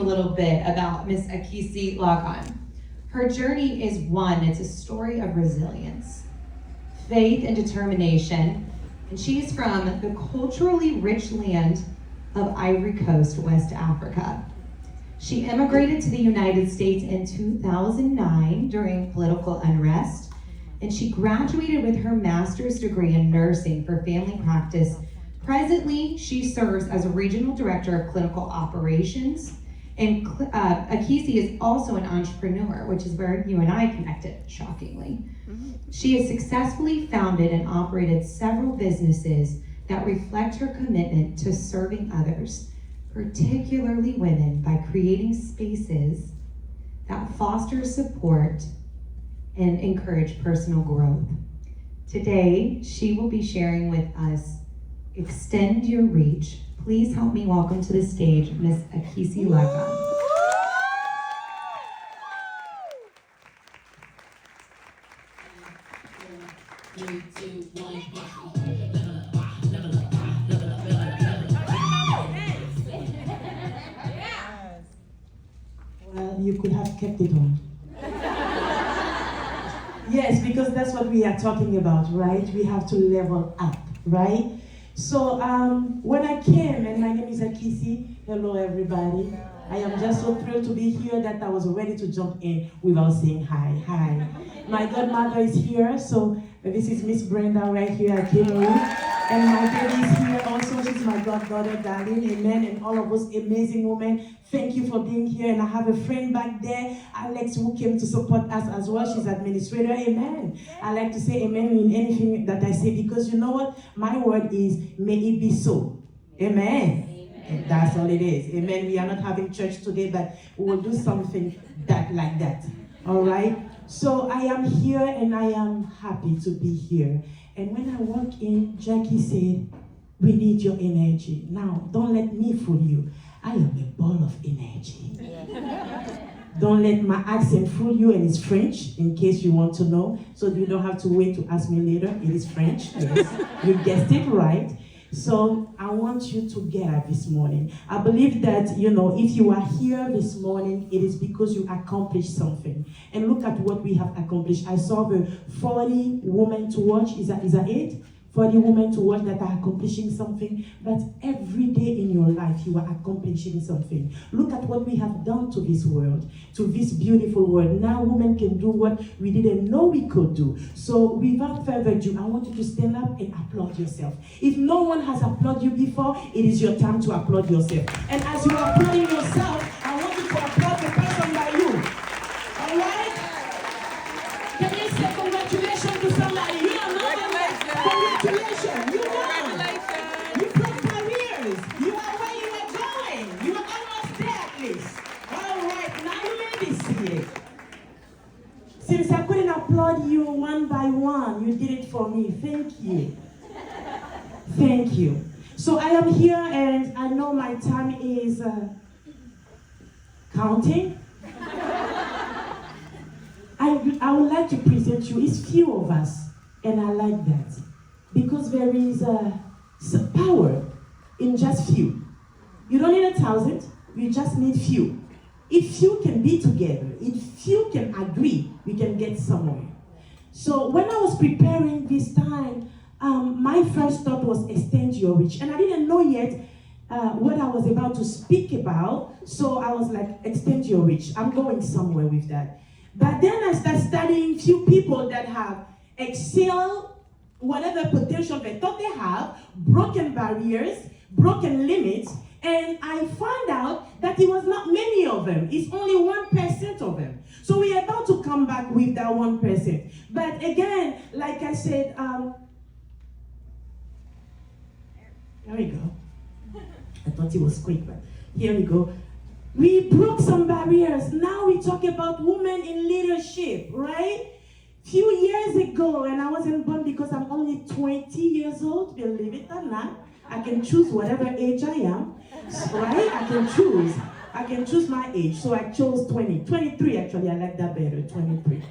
little bit about Miss Akisi Lagan. Her journey is one, it's a story of resilience, faith, and determination. And she's from the culturally rich land of Ivory Coast, West Africa. She immigrated to the United States in 2009 during political unrest, and she graduated with her master's degree in nursing for family practice. Presently, she serves as a regional director of clinical operations, and Akisi is also an entrepreneur, which is where you and I connected, shockingly. She has successfully founded and operated several businesses that reflect her commitment to serving others, particularly women, by creating spaces that foster support and encourage personal growth. Today, she will be sharing with us Extend Your Reach. Please help me welcome to the stage Miss Akisi Lagan. Well, you could have kept it on. Yes, because that's what we are talking about, right? We have to level up, right? So when I came, and my name is Akisi, hello everybody. I am just so thrilled to be here that I was ready to jump in without saying hi. Hi. My godmother is here, so this is Miss Brenda right here at Kimmery. And my baby is here also, she's my goddaughter, darling, amen, and all of us amazing women. Thank you for being here, and I have a friend back there, Alex, who came to support us as well. She's administrator, amen. I like to say amen in anything that I say, because you know what? My word is, may it be so, amen. And that's all it is, amen. We are not having church today, but we will do something like that, all right? So I am here, and I am happy to be here. And when I walk in, Jackie said, we need your energy. Now, don't let me fool you. I am a ball of energy. Don't let my accent fool you, and it's French, in case you want to know. So you don't have to wait to ask me later. It is French, yes. You guessed it right. So I want you to get up this morning. I believe that, you know, if you are here this morning, it is because you accomplished something. And look at what we have accomplished. I saw the 40 women to watch. Is that it? 40 women to watch that are accomplishing something. But every day in your life, you are accomplishing something. Look at what we have done to this world, to this beautiful world. Now women can do what we didn't know we could do. So without further ado, I want you to stand up and applaud yourself. If no one has applauded you before, it is your time to applaud yourself. And as you are applauding yourself, I want you to applaud the person by you. All right? Can you say congratulations to somebody? You are not congratulations. You won. You broke careers. You are where you are going. You are almost there at least. All right, now you may be seated. Since I couldn't applaud you one by one, you did it for me. Thank you. Thank you. So I am here, and I know my time is counting. I would like to present you. It's few of us, and I like that. Because there is some power in just few. You don't need 1,000, you just need few. If few can be together, if few can agree, we can get somewhere. So when I was preparing this time, my first thought was extend your reach. And I didn't know yet what I was about to speak about, so I was like, extend your reach. I'm going somewhere with that. But then I started studying few people that have excelled whatever potential they thought they have, broken barriers, broken limits, and I found out that it was not many of them. It's only 1% of them. So we are about to come back with that 1%. But again, like I said, there we go. I thought it was quick, but here we go. We broke some barriers. Now we talk about women in leadership, right? Few years ago, and I wasn't born because I'm only 20 years old, believe it or not. I can choose whatever age I am, right? I can choose my age. So I chose 23 actually, I like that better, 23.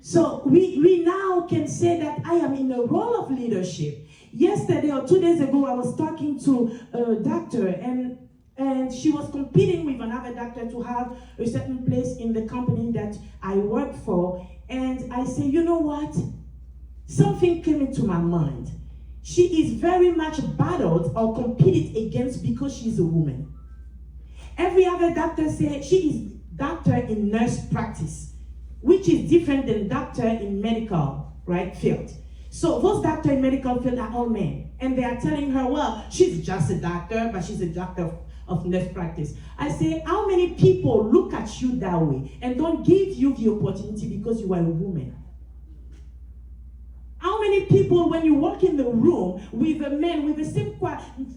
So we now can say that I am in a role of leadership. Yesterday or 2 days ago, I was talking to a doctor, and And she was competing with another doctor to have a certain place in the company that I work for. And I say, you know what? Something came into my mind. She is very much battled or competed against because she's a woman. Every other doctor said she is doctor in nurse practice, which is different than doctor in medical, right, field. So those doctors in medical field are all men. And they are telling her, well, she's just a doctor, but she's a doctor of nurse practice. I say, how many people look at you that way and don't give you the opportunity because you are a woman? How many people, when you walk in the room with a man with the same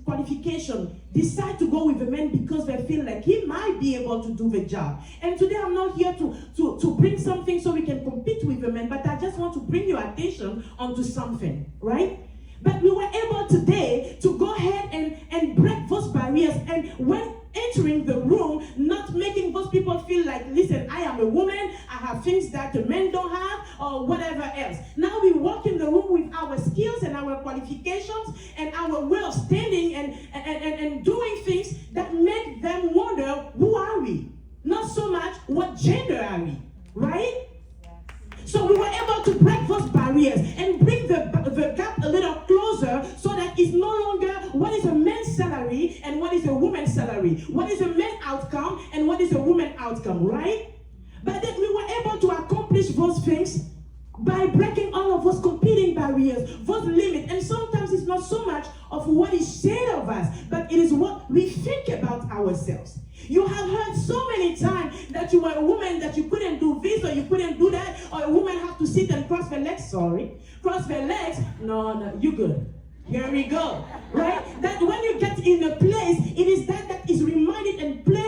qualification, decide to go with a man because they feel like he might be able to do the job? And today I'm not here to bring something so we can compete with the men, but I just want to bring your attention onto something, right? But we were able today to go ahead and break those barriers, and when entering the room, not making those people feel like, listen, I am a woman, I have things that the men don't have, or whatever else. Now we walk in the room with our skills and our qualifications and our way of standing and doing things that make them wonder, who are we? Not so much, what gender are we, right? So we were able to break those barriers and bring the gap a little closer so that it's no longer what is a man's salary and what is a woman's salary. What is a man's outcome and what is a woman's outcome, right? But then we were able to accomplish those things by breaking all of those competing barriers, those limits. And sometimes it's not so much of what is said of us, but it is what we think about ourselves. You have heard so many times that you were a woman, that you couldn't do this or you couldn't do that, or a woman have to sit and cross their legs, cross their legs. No, you good. Here we go, right? That when you get in a place, it is that is reminded and play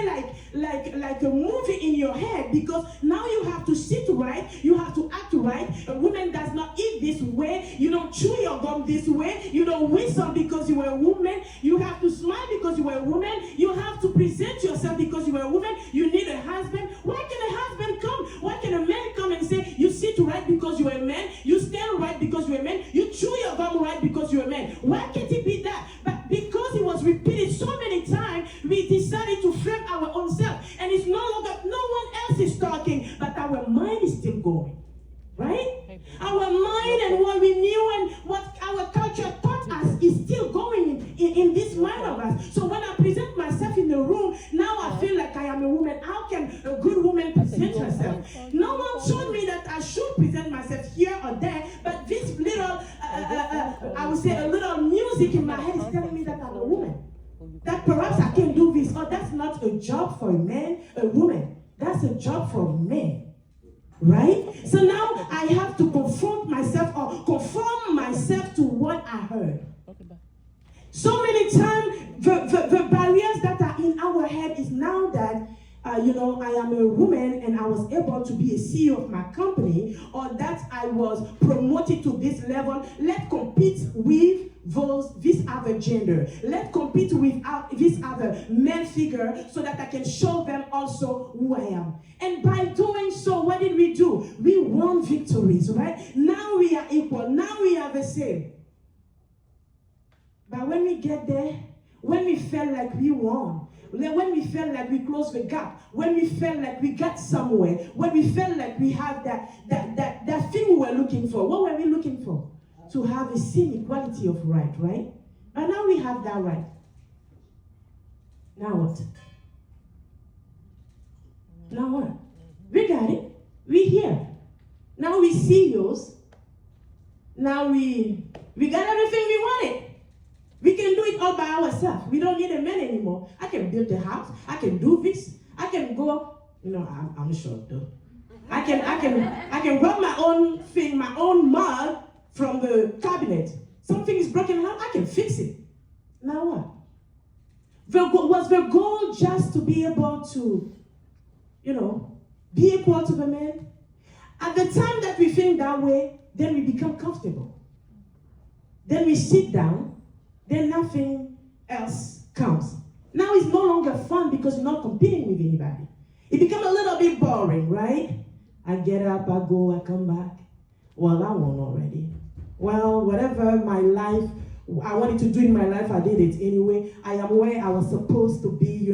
like a movie in your head, because now you have to sit right, you have to act right. A woman does not eat this way, you don't chew your gum this way, you don't whistle because you were a woman, you have to smile because you were a woman, you have to present yourself because you were a woman, you need a husband. Why can a husband come? Why can a man come and say, you sit right because you're a man, you stand right because you're a man, you chew your gum right because you're a man? Why can't it be that? But because it was repeated so many times, we decided to frame our own self. And it's no longer, no one else is talking, but our mind is still going. Right? Our mind and what we knew and what our culture taught us is still going in this mind of us. So when I present myself in the room, now I feel like I am a woman. How can a good woman present herself? No one told me that I should present myself here or there, but this little, I would say a little music in my head is telling me that I'm a woman. That perhaps I can do this. Or that's not a job for a man, a woman. That's a job for men. Right? So now I have to confront myself or conform myself to what I heard. So many times, the barriers that are in our head is now that, I am a woman and I was able to be a CEO of my company, or that I was promoted to this level. Let's compete with this other gender. Let's compete with this other male figure so that I can show them also who I am. And by doing so, what did we do? We won victories, right? Now we are equal. Now we are the same. But when we get there, when we felt like we won, when we felt like we closed the gap, when we felt like we got somewhere, when we felt like we had that thing we were looking for, what were we looking for? To have the same equality of right? And now we have that right. Now what? Now what? We got it. We're here. Now we CEOs. Now we got everything we wanted. We can do it all by ourselves. We don't need a man anymore. I can build a house. I can do this. I can go. I'm short though. I can grab my own thing, my own mug from the cabinet. Something is broken out. I can fix it. Now what? Was the goal just to be able to, be equal to the man? At the time that we think that way, then we become comfortable. Then we sit down. Then nothing else comes. Now it's no longer fun because you're not competing with anybody. It becomes a little bit boring, right? I get up, I go, I come back. Well, I won already. Well, whatever my life I wanted to do in my life, I did it anyway. I am where I was supposed to be,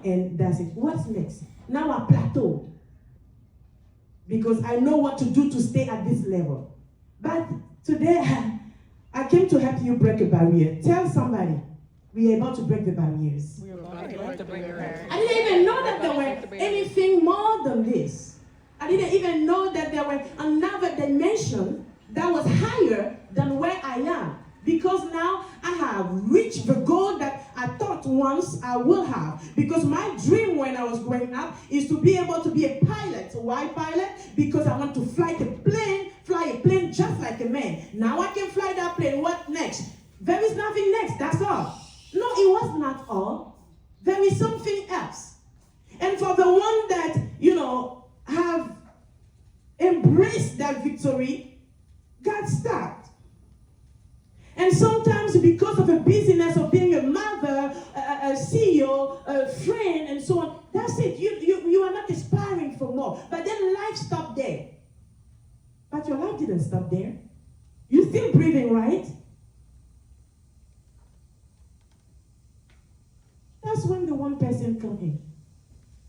and that's it. What's next? Now I plateaued. Because I know what to do to stay at this level. But today, I came to help you break a barrier. Tell somebody, we are about to break the barriers. We are about to break the barriers. I didn't even know that there were anything more than this. I didn't even know that there were another dimension that was higher than where I am. Because now I have reached the goal that I thought once I will have. Because my dream when I was growing up is to be able to be a pilot. Why pilot? Because I want to fly a plane just like a man. Now I can fly that plane. What next? There is nothing next. That's all. No, it was not all. There is something else. And for the one that, have embraced that victory, God stopped. And sometimes because of a busyness of being a mother, a CEO, a friend, and so on, that's it. You are not aspiring for more. But then life stopped there. But your life didn't stop there. You're still breathing, right? That's when the one person come in.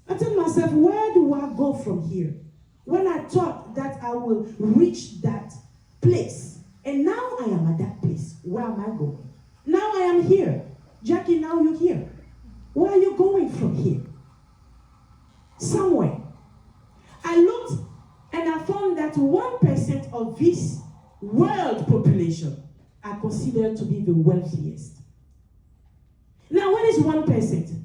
I tell myself, where do I go from here? When I thought that I will reach that place, and now I am at that place. Where am I going? Now I am here. Jackie, now you're here. Where are you going from here? Somewhere. I looked and I found that 1% of this world population are considered to be the wealthiest. Now, what is 1%?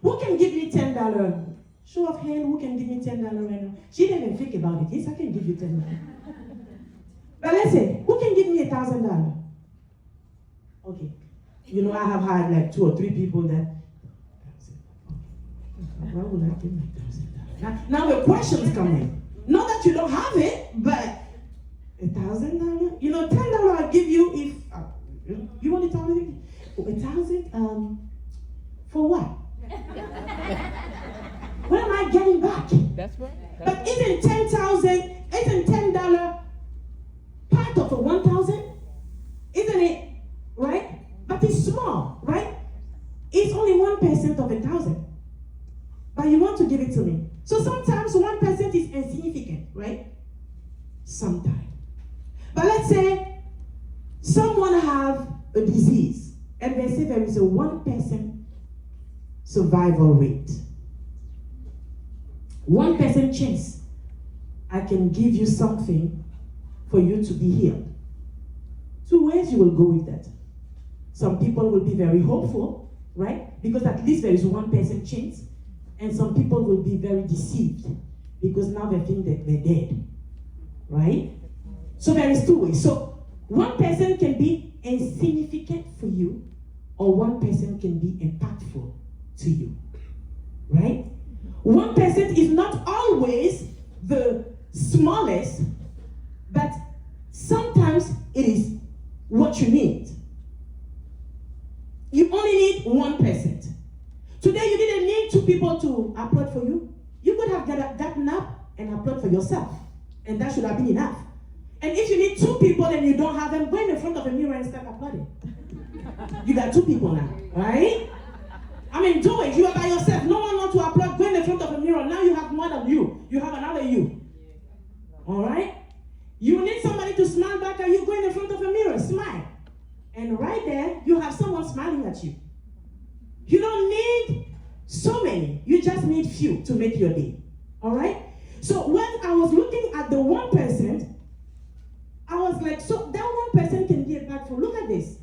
Who can give me $10? Show of hand, who can give me $10 right now? She didn't even think about it. Yes, I can give you $10. But let's say, who can give me $1,000? Okay. I have had like 2 or 3 people that, why would I give my $1,000? Now the questions come in. Not that you don't have it, but $1,000? $10 I'll give you if, you want to tell me? 1,000? For what? What am I getting back? That's right. But isn't $10 part of a 1,000? Isn't it? Right? But it's small, right? It's only 1% of 1,000. But you want to give it to me. So sometimes 1% is insignificant, right? Sometimes. But let's say someone have a disease and they say there is a 1% survival rate. 1% chance I can give you something for you to be healed. 2 ways you will go with that. Some people will be very hopeful, right? Because at least there is 1% chance. And some people will be very deceived because now they think that they're dead, right? So there is 2 ways. So 1% can be insignificant for you, or 1% can be impactful to you, right? 1% is not always the smallest, but sometimes it is what you need. You only need 1%. Today you didn't need 2 people to applaud for you. You could have gotten up and applaud for yourself, and that should have been enough. And if you need 2 people and you don't have them, go in front of a mirror and start applauding. You got 2 people now, right? Do it. You are by yourself. No one wants to applaud. Go in front of a mirror. Now you have more than you. You have another you. All right? You need somebody to smile back at you. Go in front of a mirror. Smile. And right there, you have someone smiling at you. You don't need so many. You just need few to make your day. All right? So when I was looking at the 1%, I was like, so that 1% can be impactful. Look at this.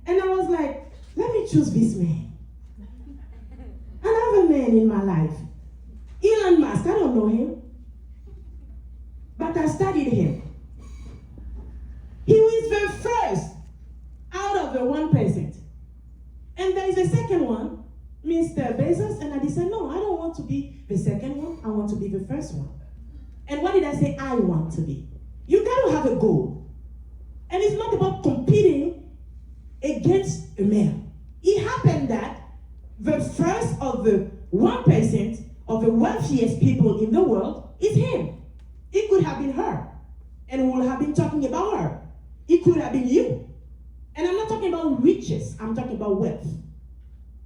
And I was like, let me choose this man. Another man in my life. Elon Musk, I don't know him. But I studied him. He was the first out of the 1%. And there is a second one, Mr. Bezos, and I decided, no, I don't want to be the second one. I want to be the first one. And what did I say I want to be? You got to have a goal. And it's not about competing against a man. It happened that the first of the 1% of the wealthiest people in the world is him. It could have been her. And we will have been talking about her. It could have been you. And I'm not riches. I'm talking about wealth,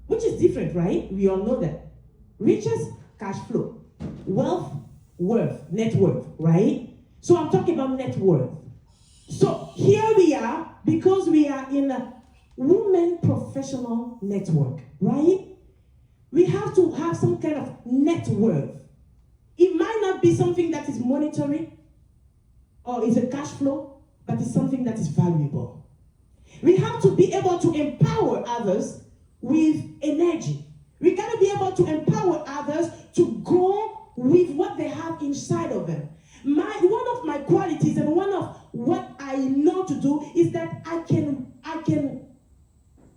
which is different, right? We all know that. Riches, cash flow. Wealth, worth, net worth, right? So I'm talking about net worth. So here we are, because we are in a women professional network, right? We have to have some kind of net worth. It might not be something that is monetary or is a cash flow, but it's something that is valuable. We have to be able to empower others with energy. We got to be able to empower others to go with what they have inside of them. One of my qualities and one of what I know to do is that I can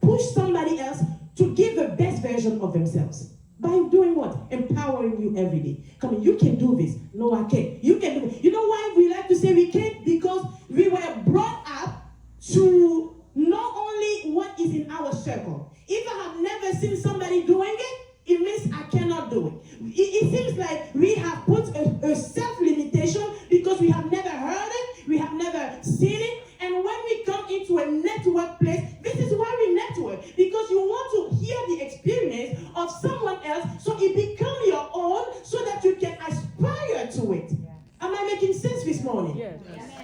push somebody else to give the best version of themselves. By doing what? Empowering you every day. Come on, you can do this. No, I can't. You can do it. You know why we like to say we can't? Because we were brought up to not only what is in our circle. If I have never seen somebody doing it, it means I cannot do it. It seems like we have put a self-limitation because we have never heard it, we have never seen it, and when we come into a network place, this is why we network, because you want to hear the experience of someone else so it becomes your own so that you can aspire to it. Am I making sense this morning? Yes.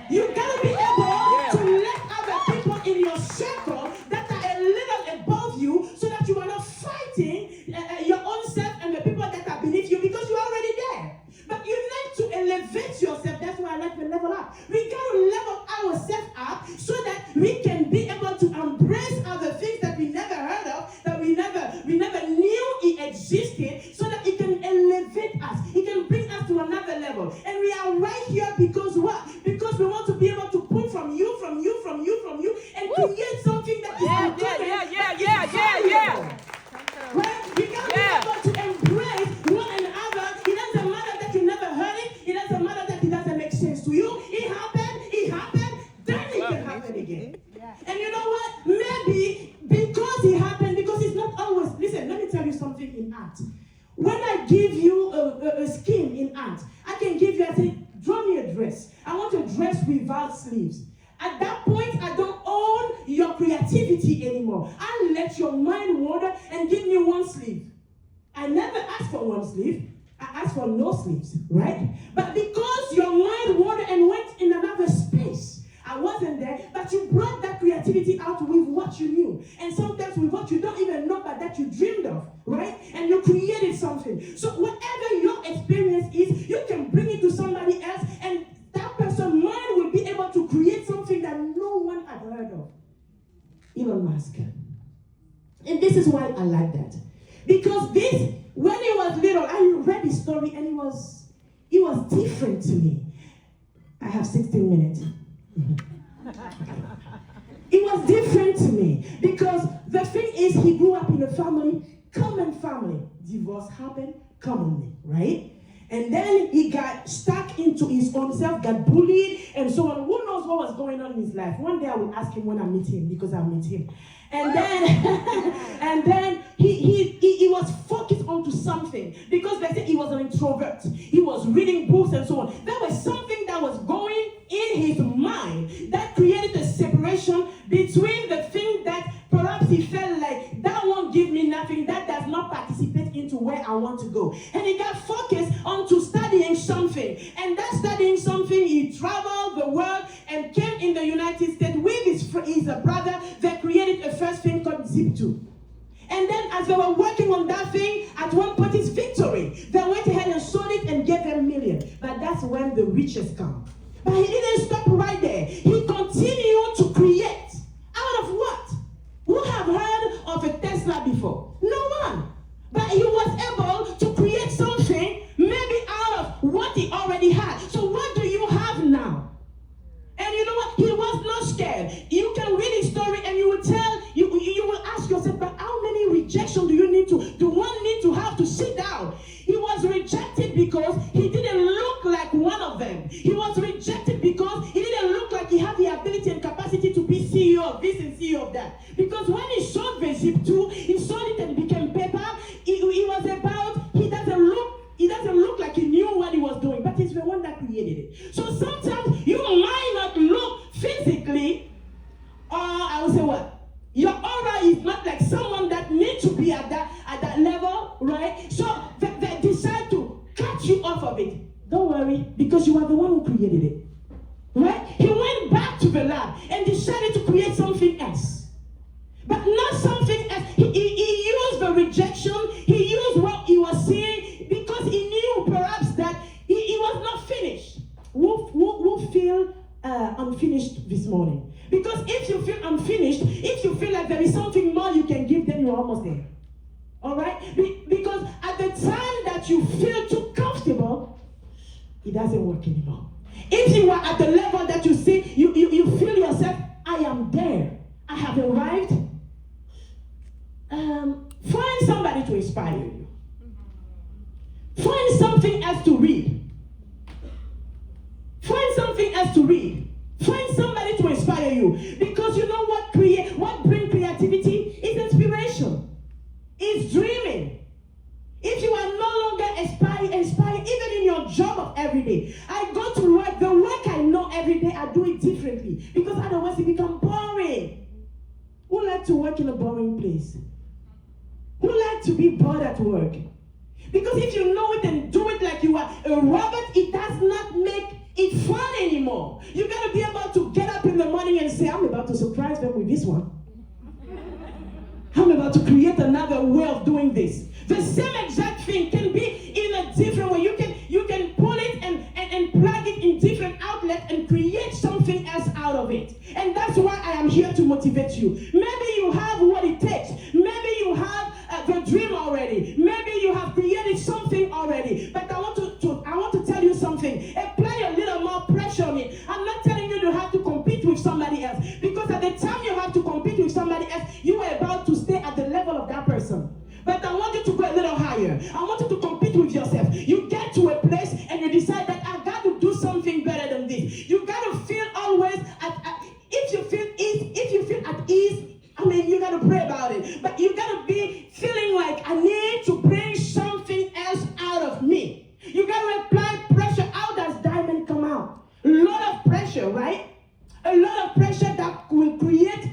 You gotta be able to let other people in your circle that are a little above you so that you are not fighting your own self and the people that are beneath you because you're already there. But you need to elevate yourself. That's why I like to level up. We gotta level ourselves up so that we can be able to embrace other things that we never heard of, that we never knew it existed, so that it can elevate us. It can bring us to another level. And we are right here because what? Because we want to be able to pull from you, and create something that is valuable. Right? We gotta be able to embrace one another. It doesn't matter that you never heard it. It doesn't matter that it doesn't make sense to you. It happened, then it can happen again. And you know what? Maybe because it happened, because it's not always. Listen, let me tell you something in art. When I give you a scheme in art, I can give you, I say, draw me a dress. I want a dress without sleeves. At that point, I don't own your creativity anymore. I let your mind wander and give me one sleeve. I never asked for one sleeve. I asked for no sleeves, right? But because your mind wandered and went in another space, I wasn't there, but you brought that creativity out with what you knew. And sometimes with what you don't even know, but that you dreamed of, right? And you created something. So whatever your experience is, you can bring it to somebody else, and that person's mind will be able to create something that no one had heard of. Elon Musk. And this is why I like that. Because this, when he was little, I read his story and it was different to me. I have 16 minutes. It was different to me because the thing is, he grew up in a common family. Divorce happened commonly, right? And then he got stuck into his own self, got bullied, and so on. Who knows what was going on in his life? One day I will ask him when I meet him, because I meet him. And then he was focused onto something, because they said he was an introvert. He was reading books and so on. There was something that was going in his mind that created a separation between the thing that perhaps he felt like that won't give me nothing, that does not participate into where I want to go. And he got focused onto studying something. And that studying something, he traveled the world and came in the United States with his brother. They created a first thing called Zip2. And then as they were working on that thing, at one point it's victory. They went ahead and sold it and gave them millions. But that's when the riches come. But he didn't stop right there. He continued to create. Out of what? Who have heard of a Tesla before? No one. But he was able to create something maybe out of what he already had. So what do you have now? And you know what? He was not scared. You can read his story and you will you will ask yourself, but how many rejections do one need to have to sit down? He was rejected because he didn't look like one of them. He was rejected because he didn't look like he had of it. Don't worry, because you are the one who created it. Right? He went back to the lab and decided to create something else. But not something else. He used the rejection. He used what he was seeing because he knew perhaps that he was not finished. Who feel unfinished this morning? Because if you feel unfinished, if you feel like there is something more you can give, then you're almost there. All right? Because at the time that you feel too comfortable, it doesn't work anymore. If you are at the level that you see, you feel yourself, I am there. I have arrived. Find somebody to inspire you. Find something else to read. Find something else to read. Find somebody to inspire you. Because you know what brings creativity is inspiration. It's dreaming. If you are no longer inspired, even in your job of every day. I go to work, the work I know every day, I do it differently. Because otherwise it becomes boring. Who like to work in a boring place? Who like to be bored at work? Because if you know it and do it like you are a robot, it does not make it fun anymore. You got to be able to get up in the morning and say, I'm about to surprise them with this one. I'm about to create another way of doing this. The same exact thing can be in a different way. You can pull it and plug it in different outlets and create something else out of it. And that's why I am here to motivate you. Maybe you have what it takes. Maybe you have the dream already. Maybe you have created something already. But I want to tell you something. Apply a little more pressure on it. I'm not telling you to have to compete with somebody else. Because at the time you have to compete with somebody else, you are about to stay at the level of that person. But I want you to go a little higher. I want you to compete with yourself. You get to a place and you decide that I got to do something better than this. You got to feel always if you feel at ease, I mean, you got to pray about it. But you got to be feeling like I need to bring something else out of me. You got to apply pressure. How does diamond come out? A lot of pressure, right? A lot of pressure that will create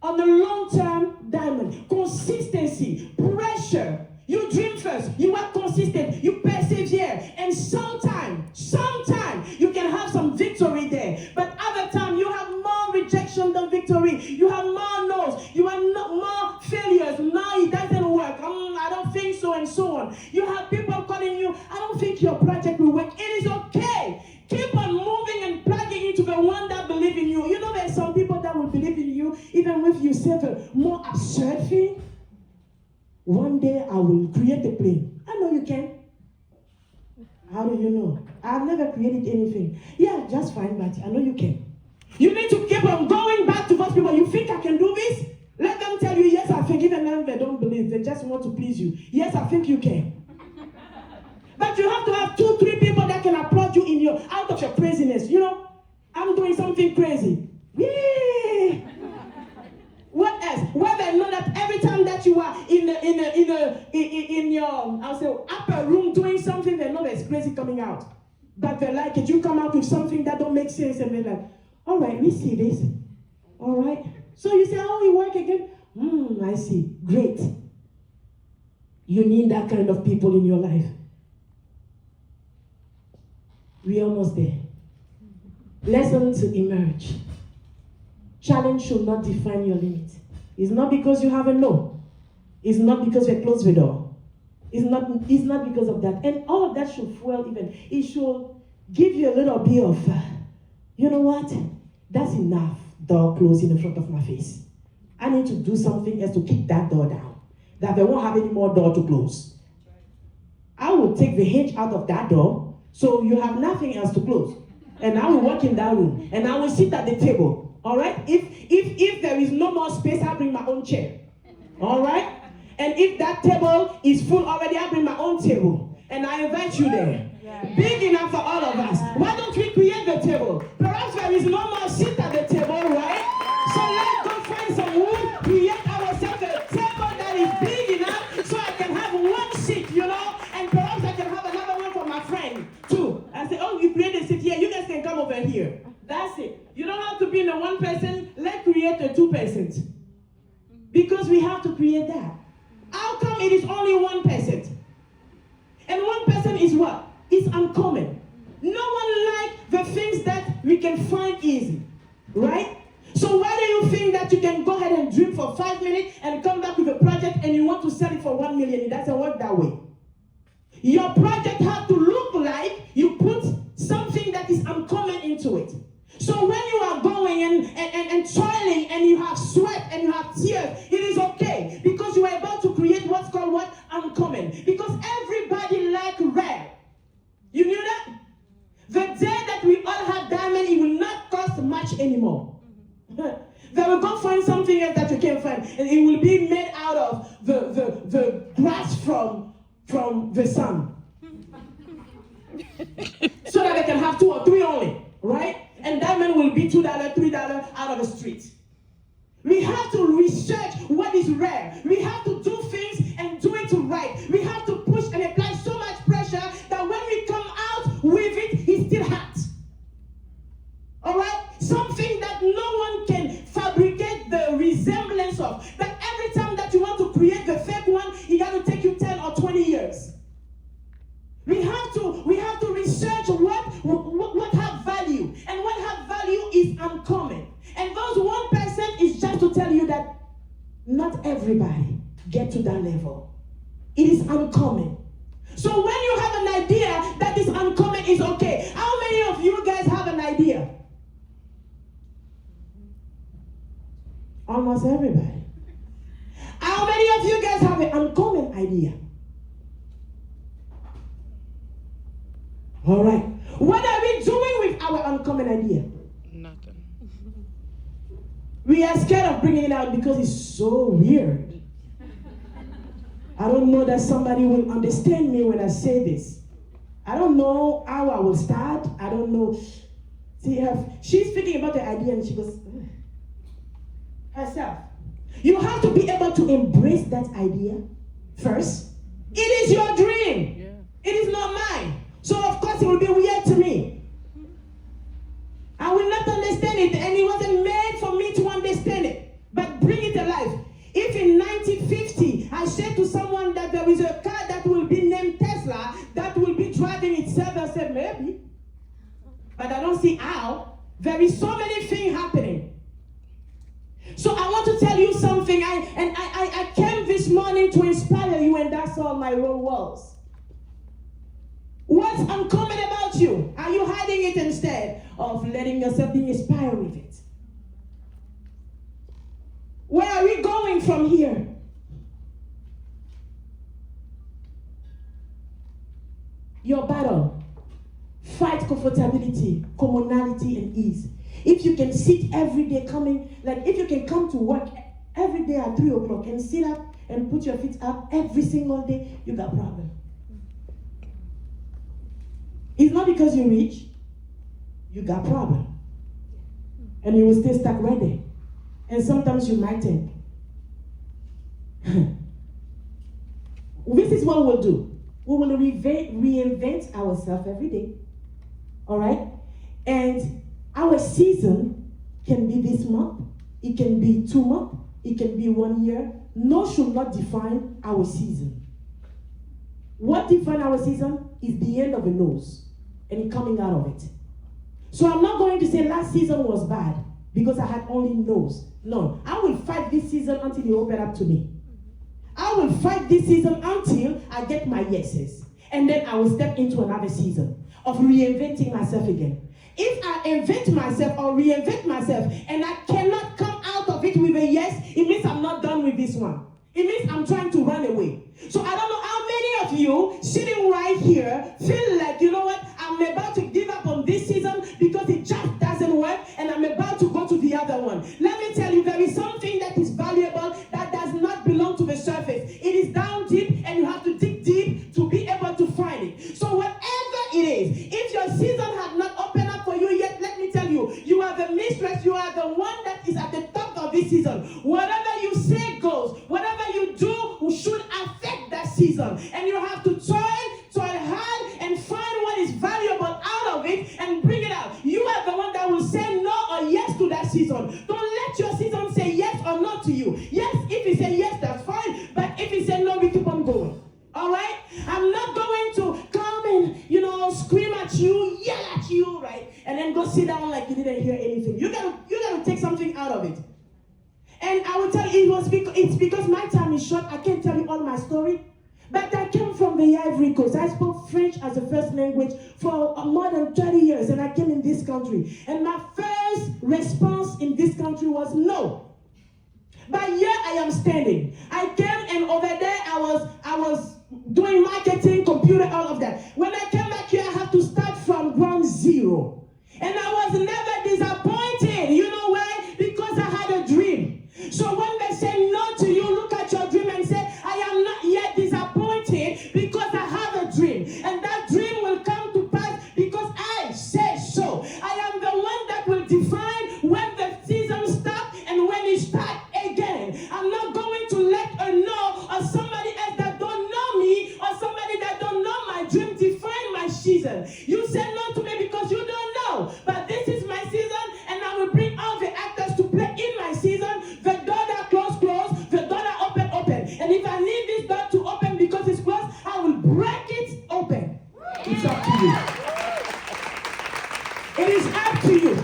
on the long-term diamond. Consistency, pressure. You dream first. You are consistent. You persevere. And sometimes you can have some victory there. But other time you have more rejection than victory. You have more no's. You have more failures. No, it doesn't work. I don't think so, and so on. You have people calling you, I don't think your project will work. It is okay. Keep on moving and plugging into the one that believes in you. You know there's some people that will believe in you even if you say a more absurd thing. One day I will create a plane. I know you can. How do you know? I've never created anything. Yeah, just fine, but I know you can. You need to keep on going back to those people. You think I can do this? Let them tell you, yes, I think, even if they don't believe, they just want to please you. Yes, I think you can. But you have to have 2, 3 people that can applaud you out of your craziness. You know, I'm doing something crazy. Yay! What else? Where they know that every time that you are in your I'll say upper room doing something, they know there's crazy coming out. But they like it. You come out with something that don't make sense, and they're like, all right, we see this. All right. So you say, oh, you work again? I see. Great. You need that kind of people in your life. We're almost there. Lesson to emerge. Challenge should not define your limit. It's not because you have a no. It's not because you close the door. It's not because of that. And all of that should fuel even. It should give you a little bit of, you know what? That's enough door closing in front of my face. I need to do something else to kick that door down. That they won't have any more door to close. I will take the hinge out of that door so you have nothing else to close. And I will walk in that room and I will sit at the table. All right? If there is no more space, I'll bring my own chair. All right? And if that table is full already, I'll bring my own table. And I invite you there. Big enough for all of us. Why don't we create the table? Perhaps there is no more seat at the table, right? So let's go find some wood, create ourselves a table that is big enough so I can have one seat, you know, and perhaps I can have another one for my friend too. I say, oh, you create a seat here, you guys can come over here. That's it. You don't have to be in a one person, let's create a 2%. Because we have to create that. How come it is only 1%? And 1% is what? It is uncommon. No one likes the things that we can find easy, right? So why do you think that you can go ahead and dream for 5 minutes and come back with a project and you want to sell it for 1 million? It doesn't work that way. Your project has to look like you put something that is uncommon into it. So when you are going and toiling and you have sweat and you have tears, it is okay because you are about to create what's called what? Uncommon. Because everybody likes rare. You knew that? The day that we all have diamond, it will not cost much anymore. They will go find something else that you can't find, and it will be made out of the grass from the sun. So that they can have 2 or 3 only, right? And diamond will be $2, $3 out of the street. We have to research what is rare. We have to do things and do it right. We have to push and apply so much pressure that when we come out with it, it's still hot. All right? Something that no one can fabricate the resemblance of. That every time that you want to create the fake one, it got to take you 10 or 20 years. We have to research what have value, and what have value is uncommon. And those 1% is just to tell you that not everybody get to that level. It is uncommon. So when you have an idea that is uncommon, is okay. How many of you guys have an idea? Almost everybody. How many of you guys have an uncommon idea? All right. What are we doing with our uncommon idea? Nothing. We are scared of bringing it out because it's so weird. I don't know that somebody will understand me when I say this. I don't know how I will start. I don't know. See, she's speaking about the idea and she goes, ugh. Herself. You have to be able to embrace that idea first. It is your dream. Yeah. It is not mine. So of course it will be weird to me. I will not understand it, and it wasn't made for me to understand it. But bring it alive. If in 1950 I said to someone that there is a car that will be named Tesla that will be driving itself, I said maybe. But I don't see how. There is so many things happening. So I want to tell you something. I came this morning to inspire you, and that's all my role was. What's uncommon about you? Are you hiding it instead of letting yourself be inspired with it? Where are we going from here? Your battle. Fight comfortability, commonality, and ease. If you can sit every day coming, like if you can come to work every day at 3 o'clock and sit up and put your feet up every single day, you got a problem. It's not because you're rich, you got a problem. And you will stay stuck right there. And sometimes you might think, this is what we'll do. We will reinvent ourselves every day. All right? And our season can be this month, it can be 2 months, it can be 1 year. No should not define our season. What defines our season is the end of a nose and coming out of it. So I'm not going to say last season was bad because I had only nose. No, I will fight this season until you open up to me. I will fight this season until I get my yeses. And then I will step into another season of reinventing myself again. If I invent myself or reinvent myself and I cannot come out of it with a yes, it means I'm not done with this one. It means I'm trying to run away. So I don't know how many of you sitting right here feel like, you know what, I'm about to give up on this season because it just doesn't work and I'm about to go to the other one. Let me tell you, there is something that is valuable that does not belong to the surface. It is down deep and you have to dig deep to be able to find it. So whatever it is, if your season has not opened up for you yet, let me tell you, you are the mistress, you are the one that is at the top of this season. Whatever you say goes, whatever you do should affect that season. And you have to toil hard and find you, yell at you, right? And then go sit down like you didn't hear anything. You gotta take something out of it. And I will tell you, it's because my time is short. I can't tell you all my story. But I came from the Ivory Coast. I spoke French as a first language for more than 30 years, and I came in this country. And my first response in this country was no. But here I am standing. I came, and over there I was doing marketing, computer, all of that. When I came back here, I had to start from ground zero. And I was never disappointed. You know why? Because I had a dream. So when they say no to you, look at your dream and say, I am not yet disappointed because I have a dream. And that dream will come to pass because I say so. I am the one that will define when the season stops and when it starts again. I'm not going to let a no or somebody else that don't know me or somebody that don't know my dream define my season. You say no to me because you don't know. But this is my season, and I will bring all the actors to play in my season. The door that close, the door that open. And if I need this door to open because it's closed, I will break it open. It's up to you. It is up to you.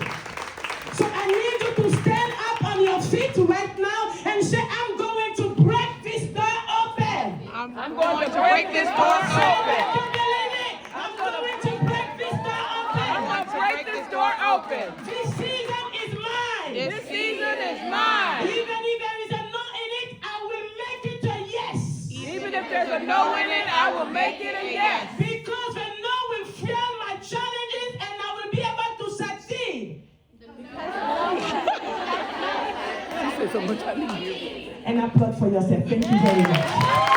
So I need you to stand up on your feet right now and say, I'm going to break this door open. I'm going to break this door open. I'm going to break this door open. I'm going to break this door open. This season is mine. This season is mine. Even if there is a no in it, I will make it a yes. Even if there's a no in it, I will make it a yes. Because the no will fuel my challenges and I will be able to succeed. And applaud for yourself. Thank you very much.